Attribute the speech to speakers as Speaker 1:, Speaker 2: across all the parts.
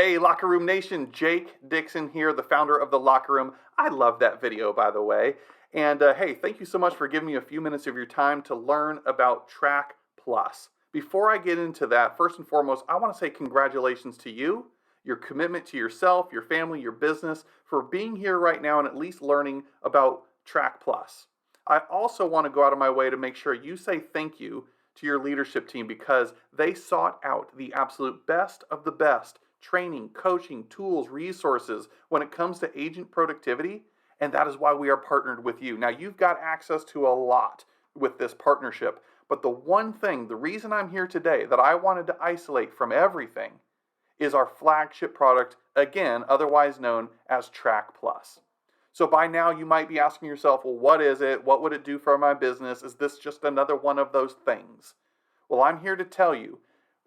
Speaker 1: Hey, Locker Room Nation, Jake Dixon here, the founder of The Locker Room. I love that video, by the way. And hey, thank you so much for giving me a few minutes of your time to learn about Track Plus. Before I get into that, first and foremost, I want to say congratulations to you, your commitment to yourself, your family, your business, for being here right now and at least learning about Track Plus. I also want to go out of my way to make sure you say thank you to your leadership team because they sought out the absolute best of the best training, coaching, tools, resources when it comes to agent productivity, and that is why we are partnered with you. Now, you've got access to a lot with this partnership, but the one thing, the reason I'm here today that I wanted to isolate from everything is our flagship product, again, otherwise known as Track Plus. So by now you might be asking yourself, well, what is it? What would it do for my business? Is this just another one of those things? Well, I'm here to tell you,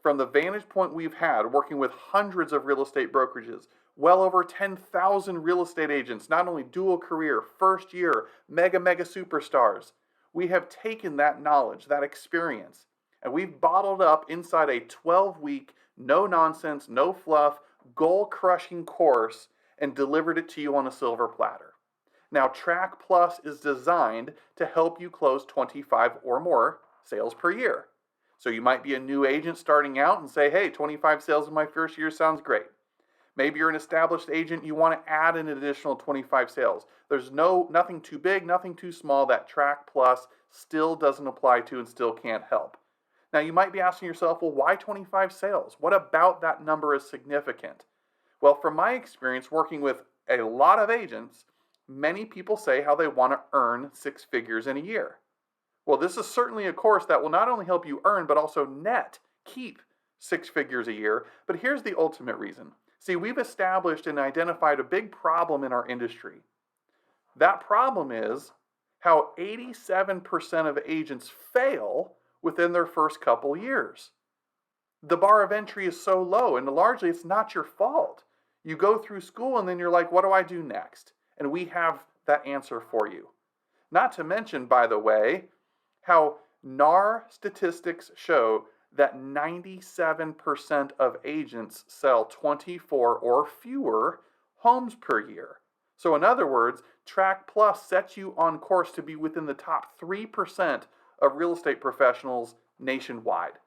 Speaker 1: from the vantage point we've had working with hundreds of real estate brokerages, well over 10,000 real estate agents, not only dual career, first year, mega superstars, we have taken that knowledge, that experience, and we've bottled up inside a 12-week, no nonsense, no fluff, goal-crushing course and delivered it to you on a silver platter. Now, Track Plus is designed to help you close 25 or more sales per year. So you might be a new agent starting out and say, hey, 25 sales in my first year sounds great. Maybe you're an established agent, you want to add an additional 25 sales. There's nothing too big, nothing too small that Track Plus still doesn't apply to and still can't help. Now you might be asking yourself, well, why 25 sales? What about that number is significant? Well, from my experience working with a lot of agents, many people say how they want to earn 6 figures in a year. Well, this is certainly a course that will not only help you earn, but also keep 6 figures a year. But here's the ultimate reason. See, we've established and identified a big problem in our industry. That problem is how 87% of agents fail within their first couple years. The bar of entry is so low, and largely it's not your fault. You go through school and then you're like, what do I do next? And we have that answer for you. Not to mention, by the way, how NAR statistics show that 97% of agents sell 24 or fewer homes per year. So in other words, Track Plus sets you on course to be within the top 3% of real estate professionals nationwide.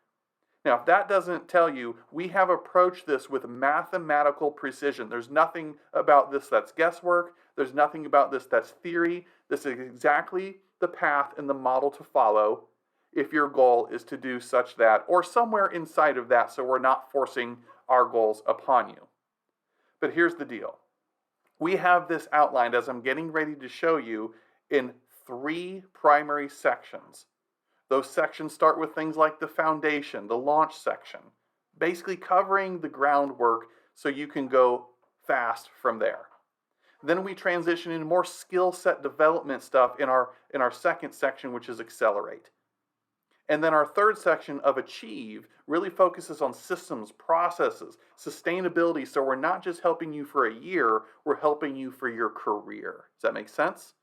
Speaker 1: Now, if that doesn't tell you, we have approached this with mathematical precision. There's nothing about this that's guesswork. There's nothing about this that's theory. This is exactly the path and the model to follow if your goal is to do such that, or somewhere inside of that, so we're not forcing our goals upon you. But here's the deal. We have this outlined, as I'm getting ready to show you, in 3 primary sections. Those sections start with things like the foundation, the launch section, basically covering the groundwork so you can go fast from there. Then we transition into more skill set development stuff in our second section, which is accelerate. And then our third section of achieve really focuses on systems, processes, sustainability. So we're not just helping you for a year, we're helping you for your career. Does that make sense?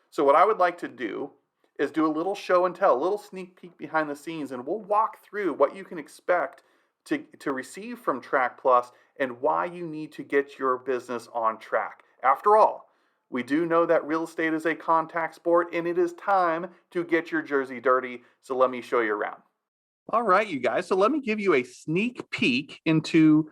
Speaker 1: So what I would like to do is do a little show and tell, a little sneak peek behind the scenes, and we'll walk through what you can expect to receive from Track Plus and why you need to get your business on track. After all, we do know that real estate is a contact sport, and it is time to get your jersey dirty, so let me show you around. All right, you guys, so let me give you a sneak peek into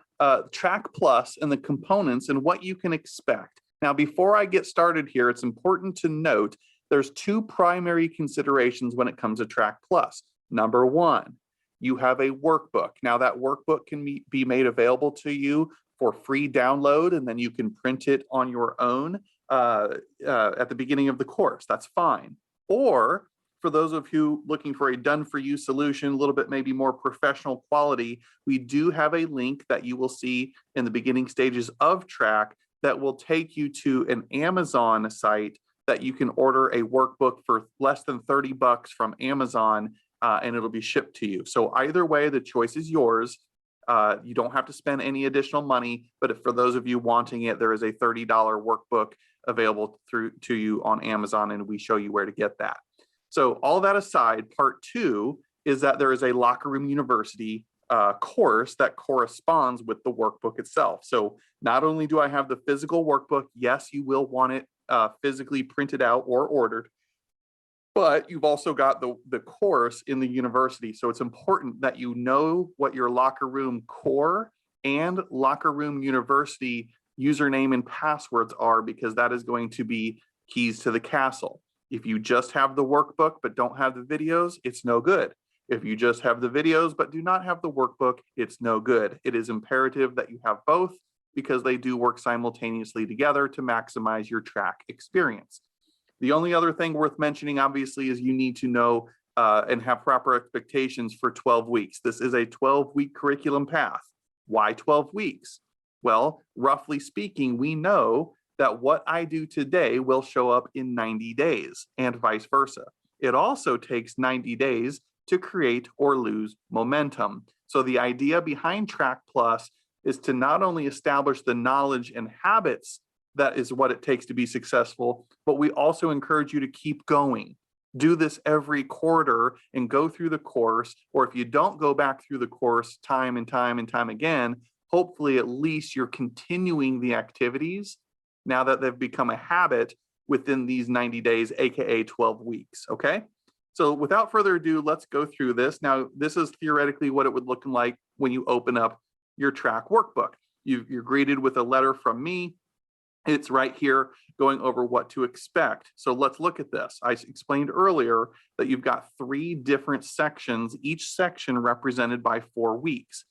Speaker 1: Track Plus and the components and what you can expect. Now, before I get started here, it's important to note there's 2 primary considerations when it comes to Track Plus. Number 1, you have a workbook. Now, that workbook can be made available to you for free download, and then you can print it on your own at the beginning of the course. That's fine. Or for those of you looking for a done-for-you solution, a little bit maybe more professional quality, we do have a link that you will see in the beginning stages of Track that will take you to an Amazon site that you can order a workbook for less than $30 from Amazon, and it'll be shipped to you. So either way, the choice is yours. You don't have to spend any additional money, but for those of you wanting it, there is a $30 workbook available to you on Amazon, and we show you where to get that. So all that aside, part 2 is that there is a Locker Room University course that corresponds with the workbook itself. So not only do I have the physical workbook, yes, you will want it physically printed out or ordered, but you've also got the course in the university. So it's important that you know what your locker room core and locker room university username and passwords are, because that is going to be keys to the castle. If you just have the workbook but don't have the videos, it's no good. If you just have the videos but do not have the workbook, it's no good. It is imperative that you have both, because they do work simultaneously together to maximize your track experience. The only other thing worth mentioning, obviously, is you need to know and have proper expectations for 12 weeks. This is a 12-week curriculum path. Why 12 weeks? Well, roughly speaking, we know that what I do today will show up in 90 days and vice versa. It also takes 90 days to create or lose momentum. So the idea behind Track Plus is to not only establish the knowledge and habits that is what it takes to be successful, but we also encourage you to keep going. Do this every quarter and go through the course, or if you don't go back through the course time and time and time again, hopefully at least you're continuing the activities now that they've become a habit within these 90 days, AKA 12 weeks, okay? So without further ado, let's go through this. Now, this is theoretically what it would look like when you open up your track workbook. You're greeted with a letter from me. It's right here going over what to expect. So let's look at this. I explained earlier that you've got 3 different sections, each section represented by 4 weeks.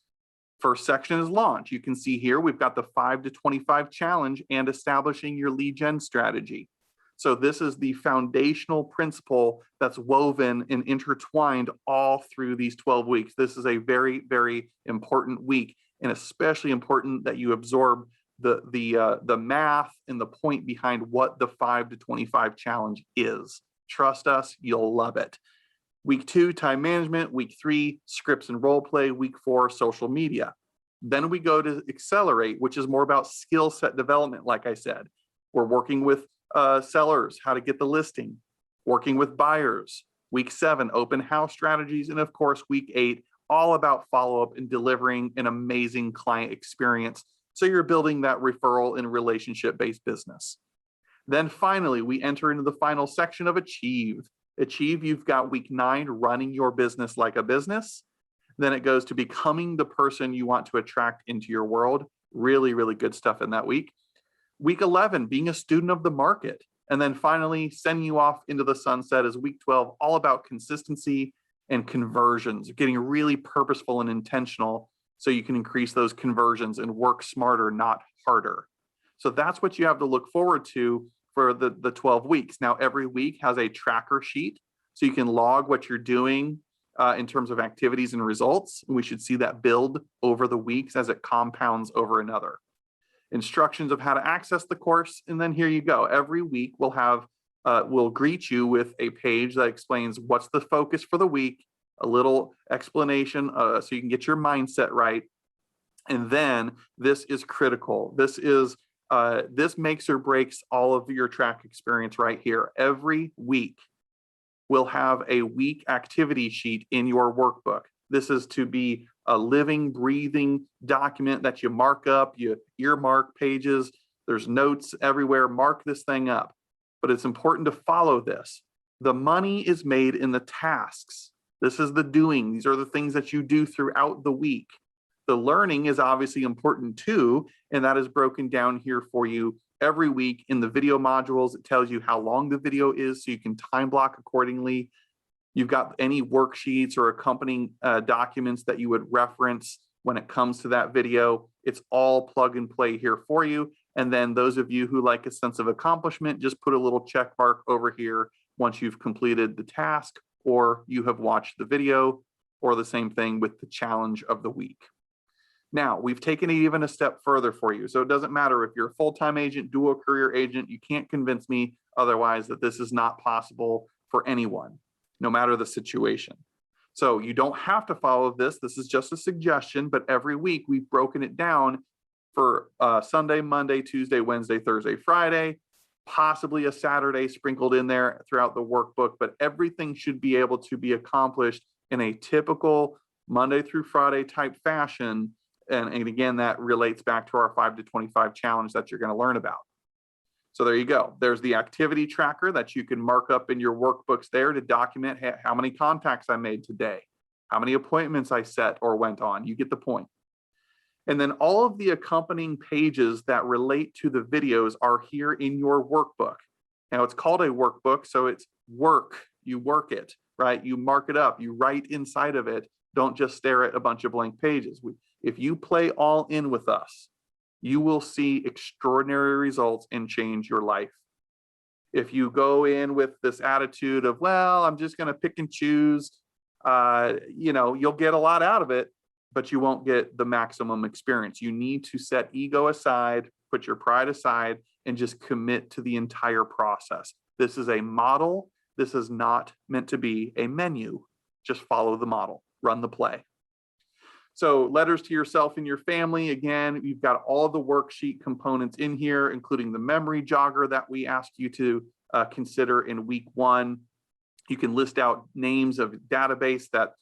Speaker 1: First section is launch. You can see here we've got the 5 to 25 challenge and establishing your lead gen strategy. So this is the foundational principle that's woven and intertwined all through these 12 weeks. This is a very, very important week, and especially important that you absorb the math and the point behind what the 5 to 25 challenge is. Trust us, you'll love it. Week 2, time management. Week 3, scripts and role play. Week 4, social media. Then we go to accelerate, which is more about skill set development. Like I said, we're working with sellers, how to get the listing, working with buyers. Week 7, open house strategies. And of course, week 8, all about follow-up and delivering an amazing client experience. So you're building that referral and relationship-based business. Then finally, we enter into the final section of Achieve. Achieve, you've got week 9, running your business like a business. Then it goes to becoming the person you want to attract into your world. Really, really good stuff in that week. Week 11, being a student of the market. And then finally, sending you off into the sunset is week 12, all about consistency and conversions, getting really purposeful and intentional so you can increase those conversions and work smarter, not harder. So that's what you have to look forward to for the 12 weeks. Now, every week has a tracker sheet, so you can log what you're doing in terms of activities and results. We should see that build over the weeks as it compounds over another. Instructions of how to access the course, and then here you go. Every week we'll greet you with a page that explains what's the focus for the week, a little explanation so you can get your mindset right. And then this is critical. This makes or breaks all of your track experience right here. Every week we'll have a week activity sheet in your workbook. This is to be a living, breathing document that you mark up, you earmark pages, there's notes everywhere, mark this thing up. But it's important to follow this. The money is made in the tasks. This is the doing. These are the things that you do throughout the week. The learning is obviously important too, and that is broken down here for you every week in the video modules. It tells you how long the video is so you can time block accordingly. You've got any worksheets or accompanying documents that you would reference when it comes to that video. It's all plug and play here for you. And then those of you who like a sense of accomplishment, just put a little check mark over here once you've completed the task or you have watched the video, or the same thing with the challenge of the week. Now, we've taken it even a step further for you. So it doesn't matter if you're a full-time agent, dual career agent, you can't convince me otherwise that this is not possible for anyone, no matter the situation. So you don't have to follow this. This is just a suggestion, but every week we've broken it down for Sunday, Monday, Tuesday, Wednesday, Thursday, Friday, possibly a Saturday sprinkled in there throughout the workbook, but everything should be able to be accomplished in a typical Monday through Friday type fashion. And again, that relates back to our 5 to 25 challenge that you're going to learn about. So there you go. There's the activity tracker that you can mark up in your workbooks there to document how many contacts I made today, how many appointments I set or went on. You get the point. And then all of the accompanying pages that relate to the videos are here in your workbook. Now it's called a workbook, so it's work. You work it, right? You mark it up, you write inside of it. Don't just stare at a bunch of blank pages. If you play all in with us, you will see extraordinary results and change your life. If you go in with this attitude of, well, I'm just going to pick and choose, you'll get a lot out of it, but you won't get the maximum experience. You need to set ego aside, put your pride aside, and just commit to the entire process. This is a model. This is not meant to be a menu. Just follow the model, run the play. So letters to yourself and your family, again, you've got all the worksheet components in here, including the memory jogger that we asked you to consider in week 1. You can list out names of database that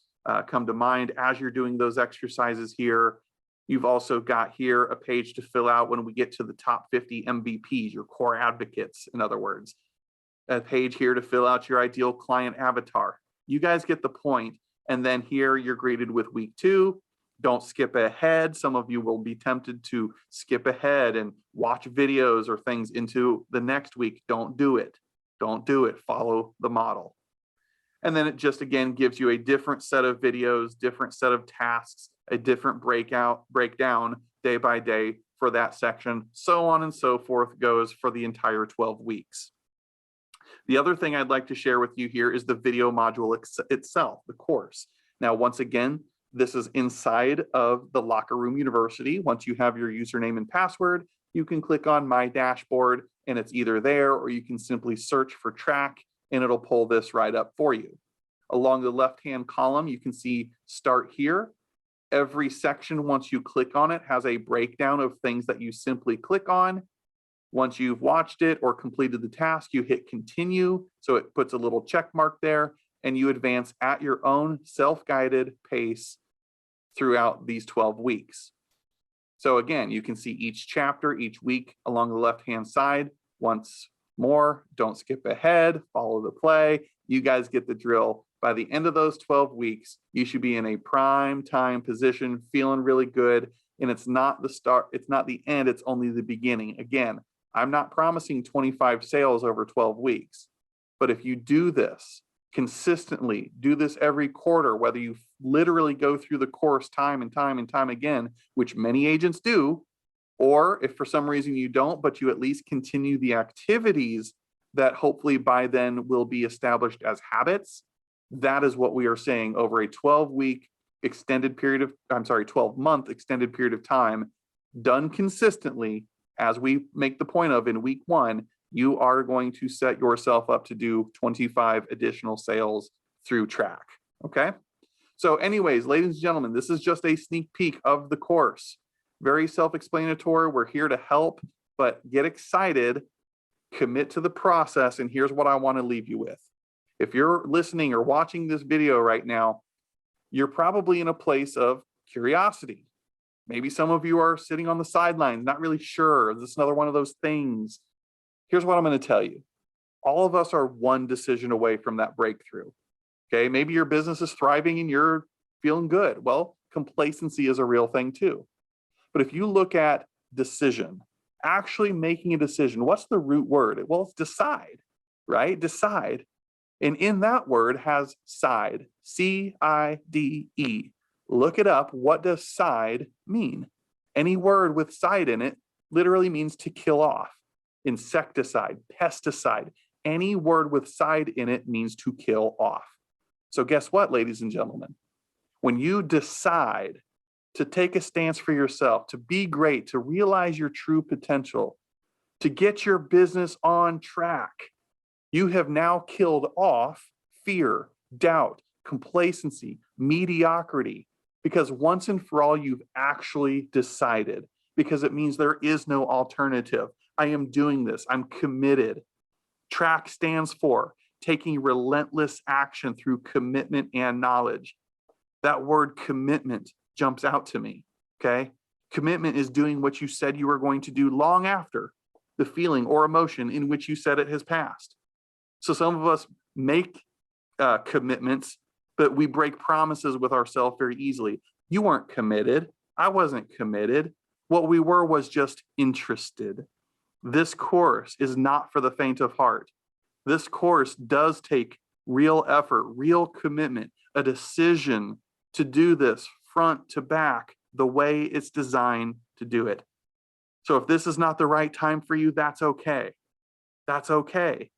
Speaker 1: come to mind as you're doing those exercises here. You've also got here a page to fill out when we get to the top 50 MVPs, your core advocates, in other words. A page here to fill out your ideal client avatar. You guys get the point. And then here you're greeted with week 2. Don't skip ahead. Some of you will be tempted to skip ahead and watch videos or things into the next week. Don't do it. Don't do it. Follow the model. And then it just, again, gives you a different set of videos, different set of tasks, a different breakdown day by day for that section. So on and so forth goes for the entire 12 weeks. The other thing I'd like to share with you here is the video module itself, the course. Now, once again, this is inside of the Locker Room University. Once you have your username and password, you can click on My Dashboard and it's either there or you can simply search for track and it'll pull this right up for you. Along the left-hand column, you can see Start Here. Every section, once you click on it, has a breakdown of things that you simply click on. Once you've watched it or completed the task, you hit Continue. So it puts a little check mark there and you advance at your own self-guided pace throughout these 12 weeks. So again, you can see each chapter, each week along the left-hand side. Once more, don't skip ahead, follow the play. You guys get the drill. By the end of those 12 weeks, you should be in a prime time position, feeling really good. And it's not the start, it's not the end, it's only the beginning. Again, I'm not promising 25 sales over 12 weeks, but if you do this consistently, do this every quarter, whether you literally go through the course time and time and time again, which many agents do, or if for some reason you don't, but you at least continue the activities that hopefully by then will be established as habits, that is what we are saying over a 12-week extended period of, 12-month extended period of time, done consistently, as we make the point of in week 1, you are going to set yourself up to do 25 additional sales through track, okay? So anyways, ladies and gentlemen, this is just a sneak peek of the course. Very self-explanatory. We're here to help, but get excited, commit to the process, and here's what I want to leave you with. If you're listening or watching this video right now, you're probably in a place of curiosity. Maybe some of you are sitting on the sidelines, not really sure. Is this another one of those things? Here's what I'm going to tell you. All of us are one decision away from that breakthrough. Okay, maybe your business is thriving and you're feeling good. Well, complacency is a real thing too. But if you look at decision, actually making a decision, what's the root word? Well, it's decide, right? Decide. And in that word has side, C-I-D-E. Look it up. What does side mean? Any word with side in it literally means to kill off. Insecticide, pesticide, any word with side in it means to kill off. So guess what, ladies and gentlemen? When you decide to take a stance for yourself, to be great, to realize your true potential, to get your business on track, you have now killed off fear, doubt, complacency, mediocrity, because once and for all, you've actually decided, because it means there is no alternative. I am doing this. I'm committed. Track stands for taking relentless action through commitment and knowledge. That word commitment jumps out to me, okay? Commitment is doing what you said you were going to do long after the feeling or emotion in which you said it has passed. So some of us make commitments, but we break promises with ourselves very easily. You weren't committed. I wasn't committed. What we were was just interested. This course is not for the faint of heart. This course does take real effort, real commitment, a decision to do this front to back the way it's designed to do it. So if this is not the right time for you, that's okay. That's okay.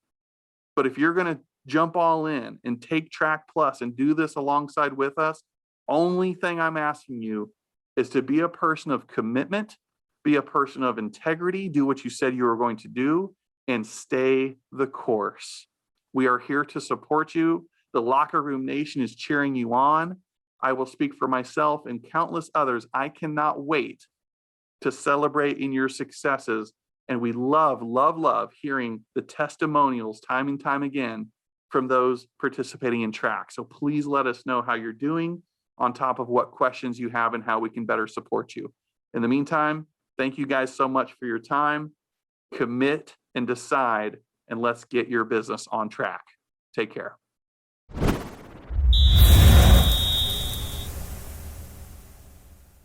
Speaker 1: But if you're going to jump all in and take Track Plus and do this alongside with us, only thing I'm asking you is to be a person of commitment, be a person of integrity, do what you said you were going to do, and stay the course. We are here to support you. The Locker Room Nation is cheering you on. I will speak for myself and countless others. I cannot wait to celebrate in your successes. And we love, love, love hearing the testimonials time and time again from those participating in track. So please let us know how you're doing, on top of what questions you have and how we can better support you. In the meantime, thank you guys so much for your time. Commit and decide, and let's get your business on track. Take care.